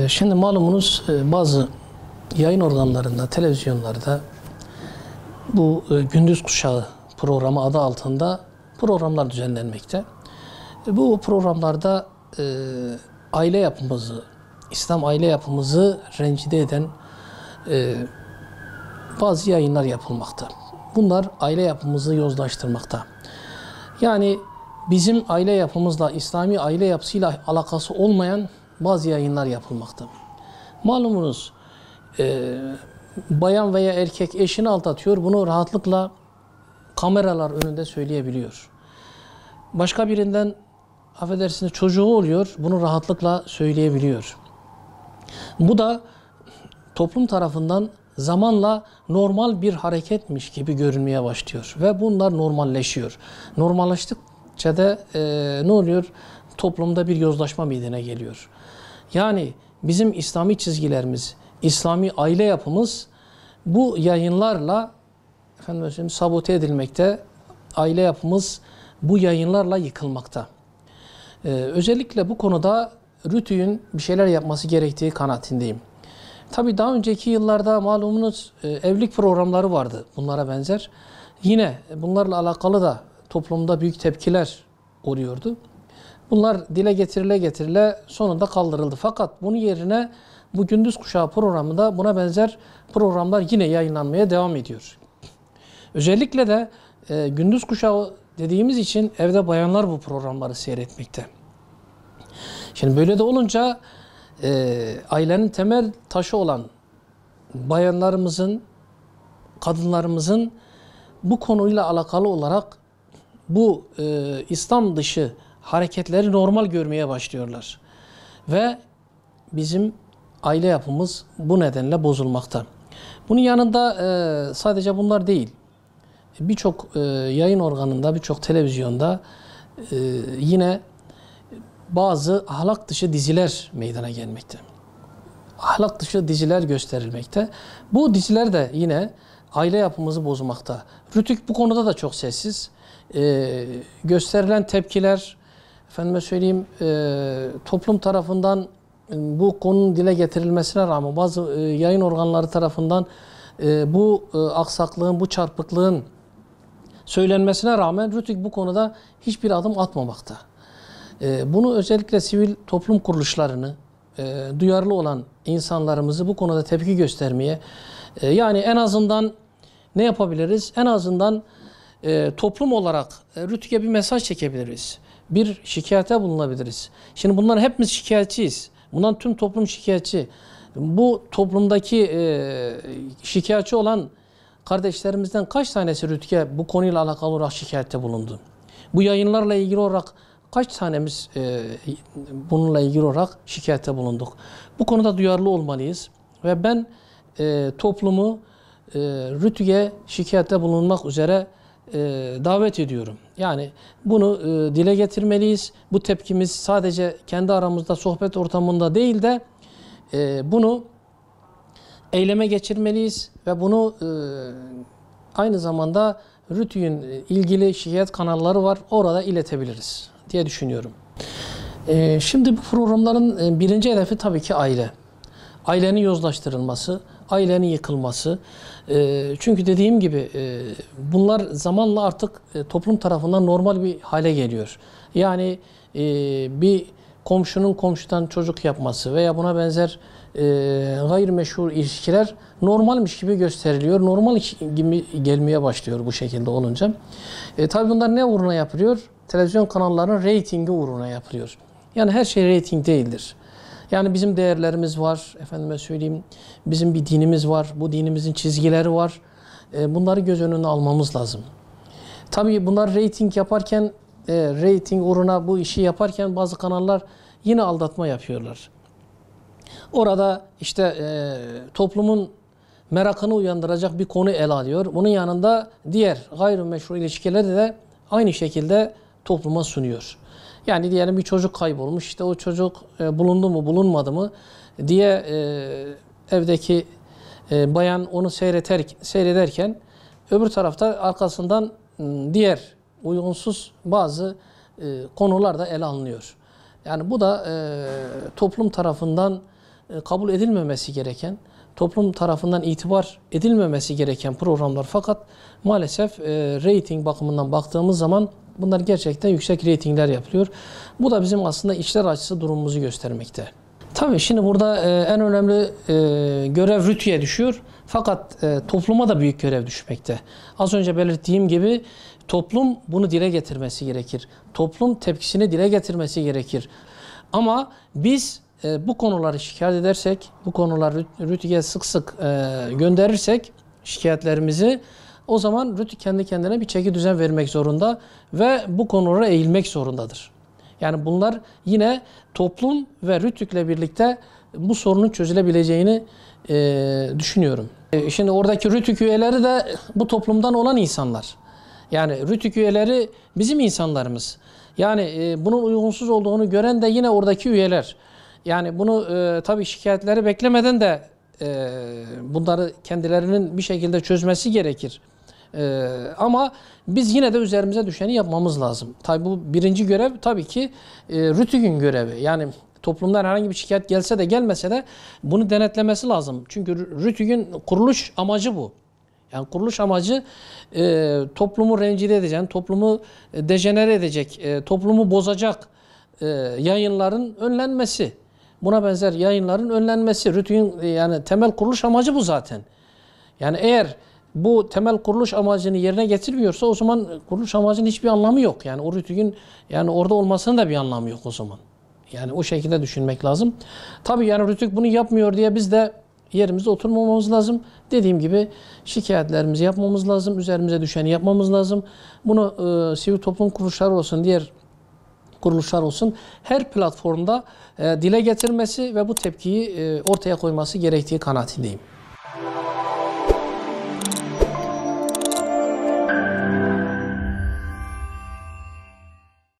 Şimdi malumunuz bazı yayın organlarında, televizyonlarda bu Gündüz Kuşağı programı adı altında programlar düzenlenmekte. Bu programlarda aile yapımızı, İslam aile yapımızı rencide eden bazı yayınlar yapılmakta. Bunlar aile yapımızı yozlaştırmakta. Yani bizim aile yapımızla, İslami aile yapısıyla alakası olmayan bazı yayınlar yapılmakta. Malumunuz bayan veya erkek eşini aldatıyor, bunu rahatlıkla kameralar önünde söyleyebiliyor. Başka birinden, affedersiniz, çocuğu oluyor, bunu rahatlıkla söyleyebiliyor. Bu da toplum tarafından zamanla normal bir hareketmiş gibi görünmeye başlıyor ve bunlar normalleşiyor. Normalleştikçe de ne oluyor? Toplumda bir yozlaşma meydana geliyor. Yani bizim İslami çizgilerimiz, İslami aile yapımız bu yayınlarla sabote edilmekte, aile yapımız bu yayınlarla yıkılmakta. Özellikle bu konuda RTÜK'ün bir şeyler yapması gerektiği kanaatindeyim. Tabii daha önceki yıllarda malumunuz evlilik programları vardı bunlara benzer. Yine bunlarla alakalı da toplumda büyük tepkiler oluyordu. Bunlar dile getirile sonunda kaldırıldı. Fakat bunun yerine bu Gündüz Kuşağı programında buna benzer programlar yine yayınlanmaya devam ediyor. Özellikle de Gündüz Kuşağı dediğimiz için evde bayanlar bu programları seyretmekte. Şimdi böyle de olunca ailenin temel taşı olan bayanlarımızın, kadınlarımızın bu konuyla alakalı olarak bu İslam dışı hareketleri normal görmeye başlıyorlar. Ve bizim aile yapımız bu nedenle bozulmakta. Bunun yanında sadece bunlar değil, birçok yayın organında, birçok televizyonda yine bazı ahlak dışı diziler meydana gelmekte. Ahlak dışı diziler gösterilmekte. Bu diziler de yine aile yapımızı bozmakta. RTÜK bu konuda da çok sessiz. Gösterilen tepkiler, efendime söyleyeyim, toplum tarafından bu konunun dile getirilmesine rağmen bazı yayın organları tarafından bu aksaklığın, bu çarpıklığın söylenmesine rağmen RTÜK bu konuda hiçbir adım atmamakta. Bunu özellikle sivil toplum kuruluşlarını, duyarlı olan insanlarımızı bu konuda tepki göstermeye, yani en azından ne yapabiliriz? En azından toplum olarak RTÜK'e bir mesaj çekebiliriz. Bir şikayete bulunabiliriz. Şimdi bunlar hepimiz şikayetçiyiz. Bundan tüm toplum şikayetçi. Bu toplumdaki şikayetçi olan kardeşlerimizden kaç tanesi RTÜK'e bu konuyla alakalı olarak şikayette bulundu? Bu yayınlarla ilgili olarak kaç tanemiz bununla ilgili olarak şikayette bulunduk? Bu konuda duyarlı olmalıyız. Ve ben toplumu RTÜK'e şikayette bulunmak üzere davet ediyorum. Yani bunu dile getirmeliyiz. Bu tepkimiz sadece kendi aramızda sohbet ortamında değil de bunu eyleme geçirmeliyiz ve bunu aynı zamanda RTÜK'ün ilgili şikayet kanalları var. Orada iletebiliriz diye düşünüyorum. Şimdi bu programların birinci hedefi tabii ki aile. Ailenin yozlaştırılması, ailenin yıkılması. Çünkü dediğim gibi bunlar zamanla artık toplum tarafından normal bir hale geliyor. Yani bir komşunun komşudan çocuk yapması veya buna benzer gayrimeşru ilişkiler normalmiş gibi gösteriliyor. Normal gibi gelmeye başlıyor bu şekilde olunca. Tabii bunlar ne uğruna yapılıyor? Televizyon kanallarının reytingi uğruna yapılıyor. Yani her şey reyting değildir. Yani bizim değerlerimiz var, efendime söyleyeyim, bizim bir dinimiz var, bu dinimizin çizgileri var. Bunları göz önüne almamız lazım. Tabii bunlar reyting yaparken, reyting uğruna bu işi yaparken bazı kanallar yine aldatma yapıyorlar. Orada işte toplumun merakını uyandıracak bir konu ele alıyor. Bunun yanında diğer gayrimeşru ilişkileri de aynı şekilde topluma sunuyor. Yani diyelim bir çocuk kaybolmuş, işte o çocuk bulundu mu bulunmadı mı diye evdeki bayan onu seyrederken öbür tarafta arkasından diğer uygunsuz bazı konular da ele alınıyor. Yani bu da toplum tarafından kabul edilmemesi gereken, toplum tarafından itibar edilmemesi gereken programlar. Fakat maalesef reyting bakımından baktığımız zaman bunlar gerçekten yüksek reytingler yapılıyor. Bu da bizim aslında içler acısı durumumuzu göstermekte. Tabii şimdi burada en önemli görev RTÜK'e düşüyor. Fakat topluma da büyük görev düşmekte. Az önce belirttiğim gibi toplum bunu dile getirmesi gerekir. Toplum tepkisini dile getirmesi gerekir. Ama biz bu konuları şikayet edersek, bu konuları RTÜK'e sık sık gönderirsek şikayetlerimizi, o zaman RTÜK kendi kendine bir çeki düzen vermek zorunda ve bu konulara eğilmek zorundadır. Yani bunlar yine toplum ve RTÜK'le birlikte bu sorunun çözülebileceğini düşünüyorum. Şimdi oradaki RTÜK üyeleri de bu toplumdan olan insanlar. Yani RTÜK üyeleri bizim insanlarımız. Yani bunun uygunsuz olduğunu gören de yine oradaki üyeler. Yani bunu tabii şikayetleri beklemeden de bunları kendilerinin bir şekilde çözmesi gerekir. Ama biz yine de üzerimize düşeni yapmamız lazım. Tabii bu birinci görev tabii ki RTÜK'ün görevi. Yani toplumdan herhangi bir şikayet gelse de gelmese de bunu denetlemesi lazım. Çünkü RTÜK'ün kuruluş amacı bu. Yani kuruluş amacı toplumu rencide edecek, toplumu dejenere edecek, toplumu bozacak yayınların önlenmesi. Buna benzer yayınların önlenmesi. RTÜK'ün yani temel kuruluş amacı bu zaten. Yani eğer bu temel kuruluş amacını yerine getirmiyorsa o zaman kuruluş amacının hiçbir anlamı yok. Yani o RTÜK'ün yani orada olmasının da bir anlamı yok o zaman. Yani o şekilde düşünmek lazım. Tabii yani RTÜK bunu yapmıyor diye biz de yerimizde oturmamamız lazım. Dediğim gibi şikayetlerimizi yapmamız lazım. Üzerimize düşeni yapmamız lazım. Bunu sivil toplum kuruluşları olsun, diğer kuruluşlar olsun her platformda dile getirmesi ve bu tepkiyi ortaya koyması gerektiği kanaatindeyim.